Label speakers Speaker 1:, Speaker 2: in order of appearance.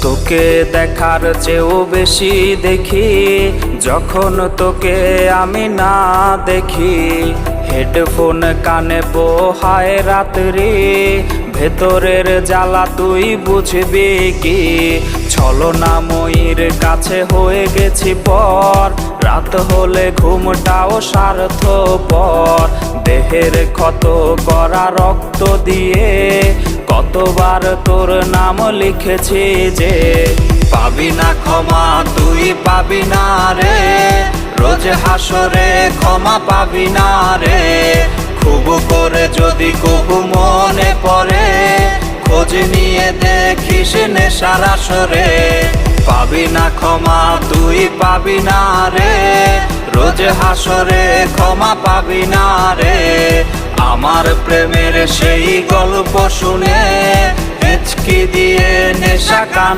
Speaker 1: তোকে দেখার চেয়েও বেশি দেখি যখন তোকে আমি না দেখি। হেডফোন কানে পোহায় রাত্রি, ভেতরের জ্বালা তুই বুঝবি কি। ছলনাময়ীর কাছে হয়ে গেছি পর, রাত হলে ঘুমটাও স্বার্থপর। দেহের ক্ষত করা রক্ত দিয়ে কতবার তোর নাম লিখেছি যে, পাবি না ক্ষমা তুই পাবি না রে, রোজ হাসরে ক্ষমা পাবি না রে। খুব করে যদি কবু মনে পড়ে, খোঁজ নিয়ে দেখিস নেশার আসরে। পাবি না ক্ষমা তুই পাবি না রে, রোজ হাসরে ক্ষমা পাবি না রে। আমার প্রেমের সেই গল্প শুনে হেঁচকি দিয়ে নেশা কান